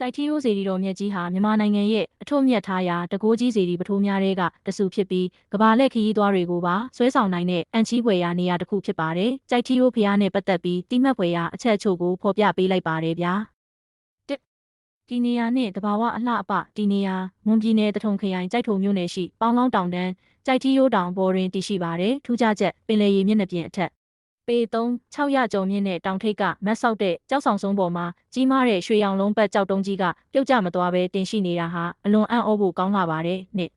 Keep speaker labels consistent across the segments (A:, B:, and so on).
A: ကြိုက်ထီးရိုးစေတီတော်မြတ်ကြီးဟာမြန်မာနိုင်ငံရဲ့အထွတ်မြတ်ထားရာတကိုးကြီးစေတီပထိုးများတွေကတဆူဖြစ်ပြီးကမ္ဘာလက်ခရီးသွားတွေကိုပါဆွဲဆောင်နိုင်တဲ့အန်ချီးဖွယ်ရာနေရာတစ်ခုဖြစ်ပါတယ်။ကြိုက်ထီးရိုးဖျားနဲ့ပတ်သက်ပြီးတိမှတ်ဖွယ်ရာအချက်အချို့ကိုဖော်ပြပေးလိုက်ပါတယ်ဗျာ။ဒီနေရာနဲ့တဘာဝအလှအပဒီနေရာမွန်ပြည်နယ်တထုံခရိုင်ကြိုက်ထုံမြို့နယ်ရှိပေါင်းလောင်းတောင်တန်းကြိုက်ထီးရိုးတောင်ပေါ်တွင်တည်ရှိပါတယ်။ထူးခြားချက်ပင်လယ်ရေမျက်နှာပြင်အထက်ပေ3-600ကျော်မြင့်တဲ့တောင်ထိပ်ကမတ်ဆောက်တဲ့ကြောက်ဆောင်စုံပေါ်မှာကြီးမားတဲ့ရွှေရောင်လုံးပတ်ကြောက်တုံးကြီးကပြုတ်ကျမသွားဘဲတင်ရှိနေတာဟာအလွန်အံ့ဩဖို့ကောင်းလာပါတယ်။နှစ်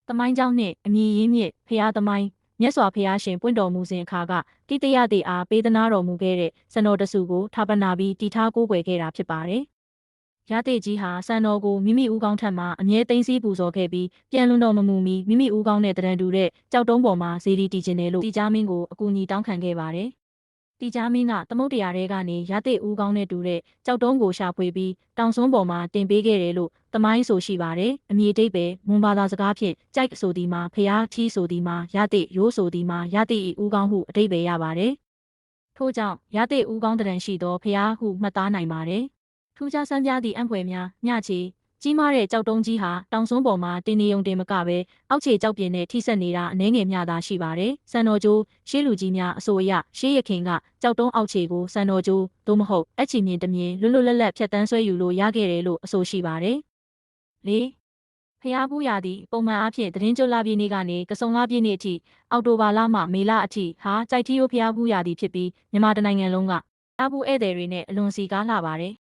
A: သမိုင်းကြောင်းနှင့်အမည်ရင်းမြစ်ဖျားသမိုင်းမြတ်စွာဘုရားရှင်ပွင့်တော်မူစဉ်အခါကတိတရတေအားပေးသနာတော်မူခဲ့တဲ့စံတော်တဆူကိုထာပနာပြီးတည်ထားကိုးကွယ်ခဲ့တာဖြစ်ပါတယ်။ရတေကြီးဟာစံတော်ကိုမိမိဦးကောင်းထက်မှအမြဲသိမ်းဆည်းပူဇော်ခဲ့ပြီးပြန်လွန်တော်မမူမီမိမိဦးကောင်းနဲ့တရံတူတဲ့ကြောက်တုံးပေါ်မှာဇေဒီတည်ခြင်းတယ်လို့တီကြားမင်းကိုအကူအညီတောင်းခံခဲ့ပါတယ်။တီကြားမင်းကသမုတ်တရားတွေကနေရတေဦးကောင်းနဲ့တူတဲ့ကြောက်တုံးကိုရှာဖွေပြီးတောင်စွန်းပေါ်မှာတင်ပေးခဲ့တယ်လို့သမိုင်းဆိုရှိပါတယ်။အမည်အတိတ်ပဲမွန်ဘာသာစကားဖြင့်ကြိုက်ဆိုသည်မှာဖျားထီးဆိုသည်မှာရတေရိုးဆိုသည်မှာရတေဦးကောင်းဟုအတိတ်ပဲရပါတယ်။ထို့ကြောင့်ရတေဦးကောင်းတရံရှိသောဖျားဟုမှတ်သားနိုင်ပါတယ်။ထူးခြားဆန်းပြားသည့်အံ့ဖွယ်များညချီကြီးမားတဲ့ကြောက်တုံးကြီးဟာတောင်စွန်းပေါ်မှာတင်နေုံတင်မကပဲအောက်ခြေကြောက်ပြင်းနဲ့ထိဆက်နေတာအနှဲငယ်မျှသာရှိပါတယ်။စံတော်ကျိုးရှေးလူကြီးများအဆိုအရရှေးရခင်ကကြောက်တုံးအောက်ခြေကိုစံတော်ကျိုးသို့မဟုတ်အချီမြင်တမြင်လွတ်လွတ်လပ်လပ်ဖြတ်တန်းဆွဲယူလို့ရခဲ့တယ်လို့အဆိုရှိပါတယ်။၄ဖျားဖူးရာသည့်ပုံမှန်အားဖြင့်သတင်းကြွလာပြည့်နေ့ကနေကစုံလပြည့်နေ့အထိအောက်တိုဘာလမှမေလအထိဟာကြိုက်ထီးရိုးဖျားဖူးရာသည့်ဖြစ်ပြီးမြန်မာတနိုင်ငံလုံးကဖျားဖူးဧည့်သည်တွေနဲ့အလွန်စီကားလှပါတယ်